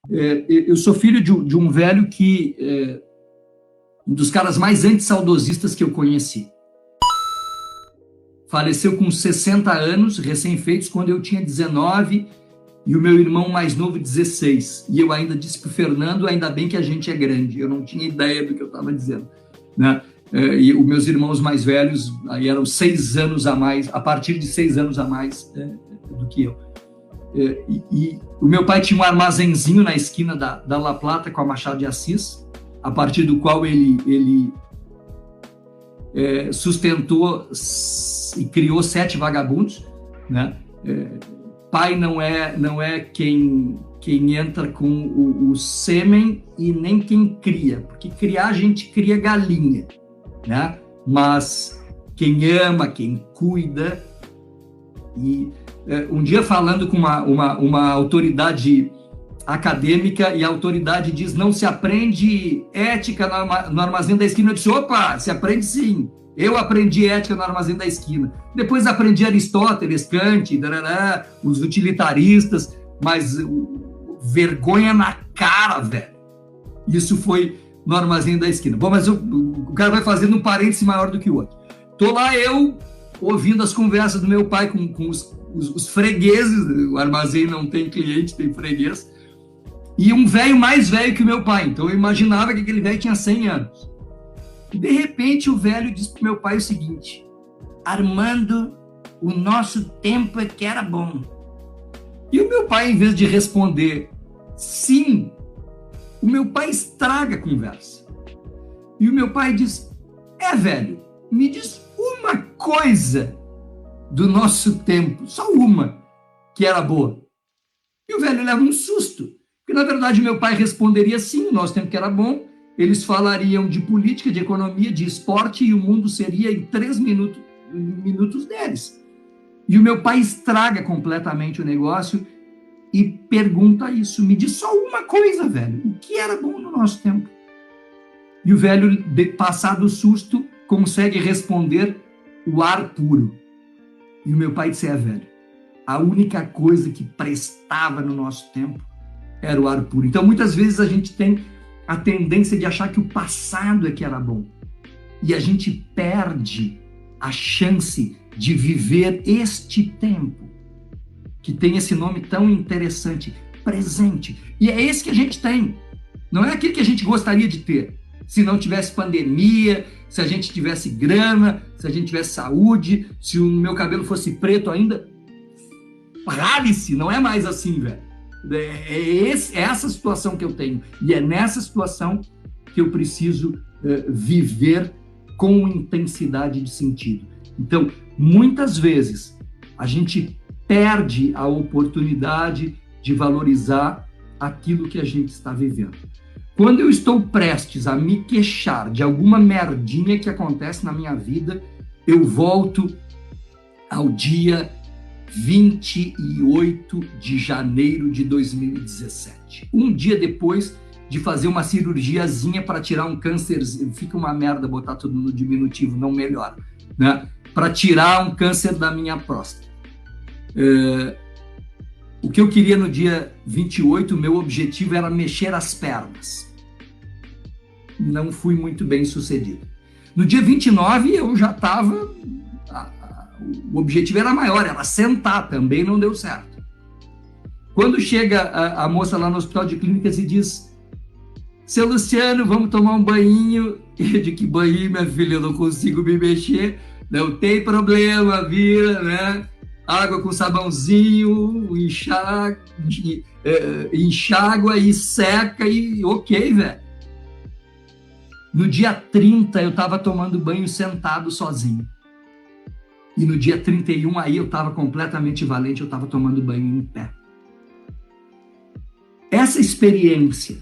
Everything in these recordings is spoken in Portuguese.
Eu sou filho de um velho que um dos caras mais antissaudosistas que eu conheci. Faleceu com 60 anos, recém-feitos, quando eu tinha 19 e o meu irmão mais novo 16. E eu ainda disse para o Fernando, ainda bem que a gente é grande. Eu não tinha ideia do que eu estava dizendo, né? E os meus irmãos mais velhos aí eram 6 anos a mais, a partir de 6 anos a mais do que eu. E o meu pai tinha um armazenzinho na esquina da La Plata com a Machado de Assis, a partir do qual ele sustentou e criou 7 vagabundos, né? Pai não é quem entra com o sêmen e nem quem cria, porque criar a gente cria galinha, né? Mas quem ama, quem cuida. E um dia falando com uma autoridade acadêmica, e a autoridade diz: não se aprende ética no armazém da esquina. Eu disse: opa, se aprende sim. Eu aprendi ética no armazém da esquina. Depois aprendi Aristóteles, Kant, os utilitaristas, mas vergonha na cara, velho. Isso foi no armazém da esquina. Bom, mas o cara vai fazendo um parêntese maior do que o outro. Tô lá eu, ouvindo as conversas do meu pai com os fregueses. O armazém não tem cliente, tem freguês. E um velho mais velho que o meu pai. Então eu imaginava que aquele velho tinha 100 anos. E de repente o velho disse para o meu pai o seguinte: Armando, o nosso tempo é que era bom. E o meu pai, em vez de responder sim, o meu pai estraga a conversa. E o meu pai diz: velho, me diz uma coisa do nosso tempo, só uma, que era boa. E o velho leva um susto, porque na verdade meu pai responderia sim, o nosso tempo que era bom. Eles falariam de política, de economia, de esporte, e o mundo seria em 3 minutos deles. E o meu pai estraga completamente o negócio e pergunta isso: me diz só uma coisa, velho, o que era bom no nosso tempo? E o velho, passado o susto, consegue responder: o ar puro. E o meu pai disse: velho, a única coisa que prestava no nosso tempo era o ar puro. Então, muitas vezes a gente tem a tendência de achar que o passado é que era bom. E a gente perde a chance de viver este tempo, que tem esse nome tão interessante, presente. E é esse que a gente tem. Não é aquilo que a gente gostaria de ter. Se não tivesse pandemia, se a gente tivesse grana, se a gente tivesse saúde, se o meu cabelo fosse preto ainda. Rale-se, não é mais assim, velho. É essa situação que eu tenho. E é nessa situação que eu preciso viver com intensidade de sentido. Então, muitas vezes, a gente perde a oportunidade de valorizar aquilo que a gente está vivendo. Quando eu estou prestes a me queixar de alguma merdinha que acontece na minha vida, eu volto ao dia 28 de janeiro de 2017. Um dia depois de fazer uma cirurgiazinha para tirar um câncer, fica uma merda botar tudo no diminutivo, não melhora, né? Para tirar um câncer da minha próstata. O que eu queria no dia 28, o meu objetivo era mexer as pernas. Não fui muito bem sucedido. No dia 29, eu já estava... O objetivo era maior, era sentar, também não deu certo. Quando chega a moça lá no hospital de clínicas e diz: seu Luciano, vamos tomar um banho. Eu digo: que banho, minha filha, eu não consigo me mexer. Não tem problema, vira, né? Água com sabãozinho, enxágua e seca e ok, velho. No dia 30, eu estava tomando banho sentado sozinho. E no dia 31, aí eu estava completamente valente, eu estava tomando banho em pé. Essa experiência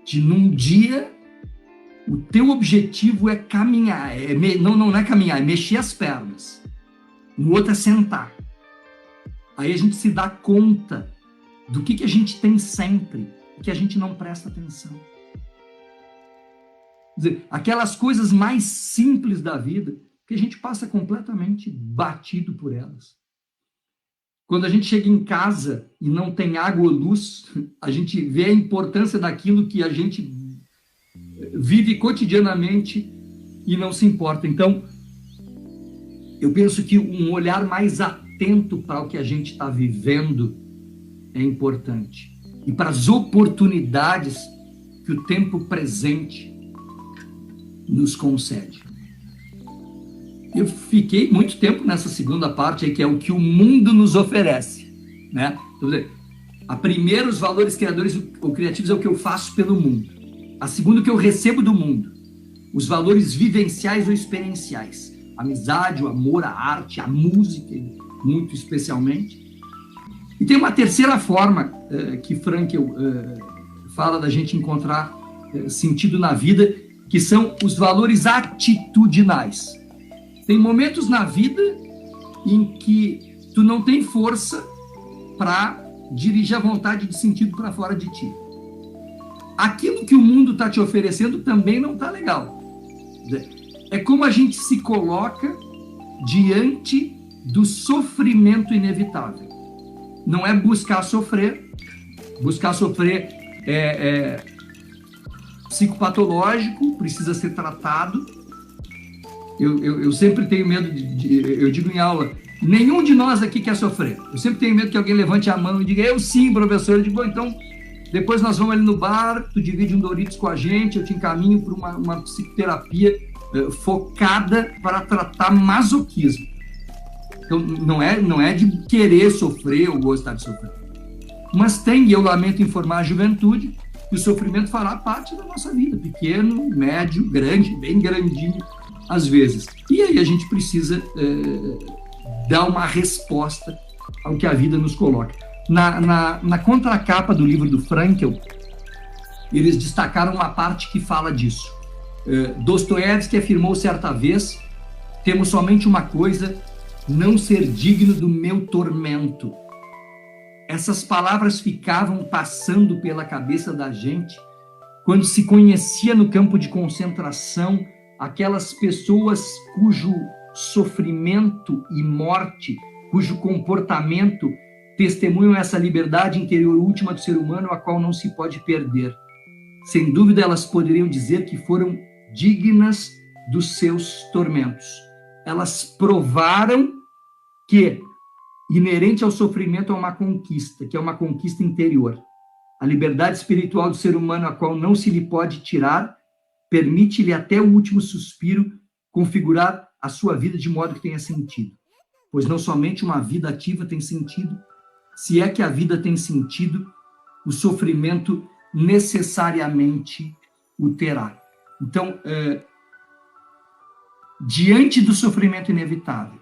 de num dia, o teu objetivo é caminhar, não é caminhar, é mexer as pernas. No outro é sentar. Aí a gente se dá conta do que a gente tem sempre, que a gente não presta atenção. Quer dizer, aquelas coisas mais simples da vida, que a gente passa completamente batido por elas. Quando a gente chega em casa e não tem água ou luz, a gente vê a importância daquilo que a gente vive cotidianamente e não se importa. Então, eu penso que um olhar mais atento para o que a gente está vivendo é importante. E para as oportunidades que o tempo presente nos concede. Eu fiquei muito tempo nessa segunda parte aí, que é o que o mundo nos oferece, né? A primeira, os valores criadores ou criativos é o que eu faço pelo mundo. A segunda, o que eu recebo do mundo. Os valores vivenciais ou experienciais. A amizade, o amor, a arte, a música, muito especialmente. E tem uma terceira forma que Frankl fala da gente encontrar sentido na vida, que são os valores atitudinais. Tem momentos na vida em que tu não tem força para dirigir a vontade de sentido para fora de ti. Aquilo que o mundo está te oferecendo também não está legal. É como a gente se coloca diante do sofrimento inevitável. Não é buscar sofrer. Buscar sofrer é psicopatológico, precisa ser tratado. Eu sempre tenho medo eu digo em aula, nenhum de nós aqui quer sofrer. Eu sempre tenho medo que alguém levante a mão e diga, eu sim, professor. Eu digo, bom, então, depois nós vamos ali no bar, tu divide um Doritos com a gente, eu te encaminho para uma psicoterapia focada para tratar masoquismo. Então, não é de querer sofrer ou gostar de sofrer. Mas tem, e eu lamento informar a juventude, que o sofrimento fará parte da nossa vida, pequeno, médio, grande, bem grandinho, às vezes. E aí a gente precisa dar uma resposta ao que a vida nos coloca. Na contracapa do livro do Frankl, eles destacaram uma parte que fala disso. Dostoiévski afirmou certa vez, temos somente uma coisa, não ser digno do meu tormento. Essas palavras ficavam passando pela cabeça da gente quando se conhecia no campo de concentração aquelas pessoas cujo sofrimento e morte, cujo comportamento testemunham essa liberdade interior última do ser humano, a qual não se pode perder. Sem dúvida, elas poderiam dizer que foram dignas dos seus tormentos. Elas provaram que, inerente ao sofrimento, é uma conquista, que é uma conquista interior. A liberdade espiritual do ser humano, a qual não se lhe pode tirar, permite-lhe até o último suspiro configurar a sua vida de modo que tenha sentido. Pois não somente uma vida ativa tem sentido, se é que a vida tem sentido, o sofrimento necessariamente o terá. Então, diante do sofrimento inevitável,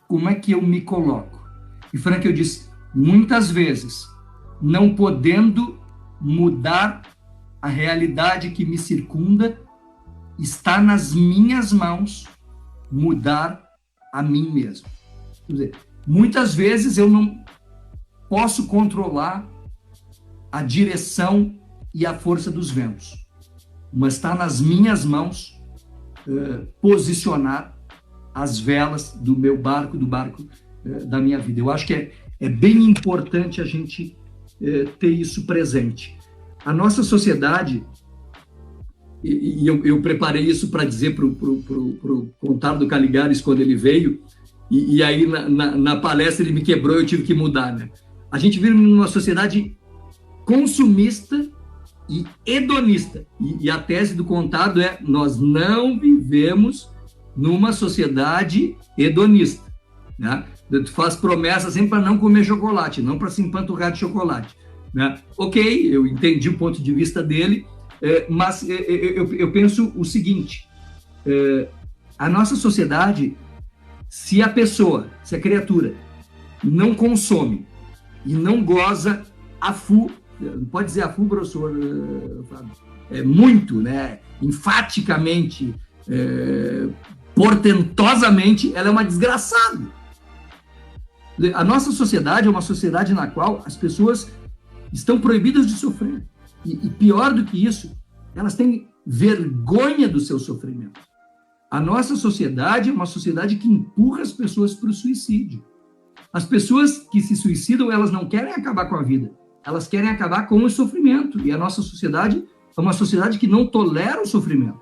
como é que eu me coloco? E Frankl diz, muitas vezes, não podendo mudar a realidade que me circunda, está nas minhas mãos mudar a mim mesmo. Quer dizer, muitas vezes eu não posso controlar a direção e a força dos ventos, mas está nas minhas mãos posicionar as velas do meu barco, do barco da minha vida. Eu acho que é bem importante a gente ter isso presente. A nossa sociedade, e eu preparei isso para dizer para o Contardo Caligares quando ele veio, e aí na palestra ele me quebrou, eu tive que mudar, né? A gente vive numa sociedade consumista e hedonista. E a tese do Contardo é, nós não vivemos numa sociedade hedonista, né? Tu faz promessa sempre para não comer chocolate, não para se empanturrar de chocolate, né? Ok, eu entendi o ponto de vista dele, mas eu penso o seguinte, a nossa sociedade, se a pessoa, se a criatura não consome e não goza não pode dizer professor, muito, né? Enfaticamente, portentosamente, ela é uma desgraçada. A nossa sociedade é uma sociedade na qual as pessoas estão proibidas de sofrer. E pior do que isso, elas têm vergonha do seu sofrimento. A nossa sociedade é uma sociedade que empurra as pessoas para o suicídio. As pessoas que se suicidam, elas não querem acabar com a vida, elas querem acabar com o sofrimento. E a nossa sociedade é uma sociedade que não tolera o sofrimento.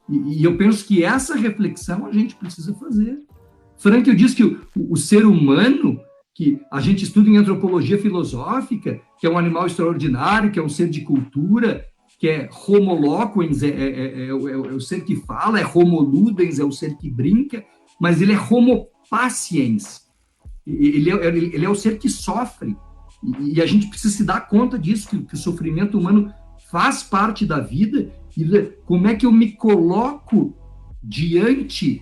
E eu penso que essa reflexão a gente precisa fazer. Frankl diz que o ser humano, que a gente estuda em antropologia filosófica, que é um animal extraordinário, que é um ser de cultura, que é homo loquens, é o ser que fala, é homo ludens, é o ser que brinca, mas ele é homo paciens, ele é o ser que sofre, e a gente precisa se dar conta disso, que o sofrimento humano faz parte da vida, e como é que eu me coloco diante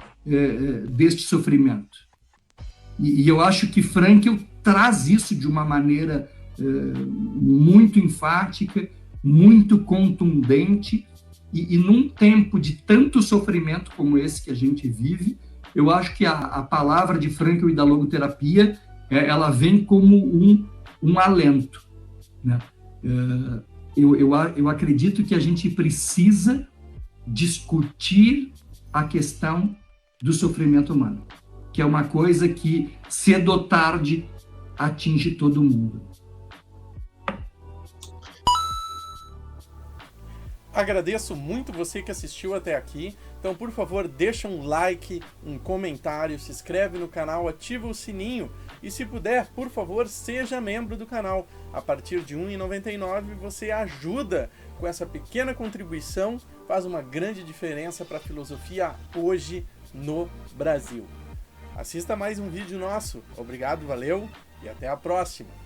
deste sofrimento. E eu acho que Frankl traz isso de uma maneira muito enfática, muito contundente, e num tempo de tanto sofrimento como esse que a gente vive, eu acho que a palavra de Frankl e da logoterapia, ela vem como um alento, né? Eu acredito que a gente precisa discutir a questão do sofrimento humano, que é uma coisa que, cedo ou tarde, atinge todo mundo. Agradeço muito você que assistiu até aqui. Então, por favor, deixa um like, um comentário, se inscreve no canal, ativa o sininho e, se puder, por favor, seja membro do canal. A partir de R$ 1,99 você ajuda com essa pequena contribuição, faz uma grande diferença para a filosofia hoje no Brasil. Assista mais um vídeo nosso. Obrigado, valeu e até a próxima!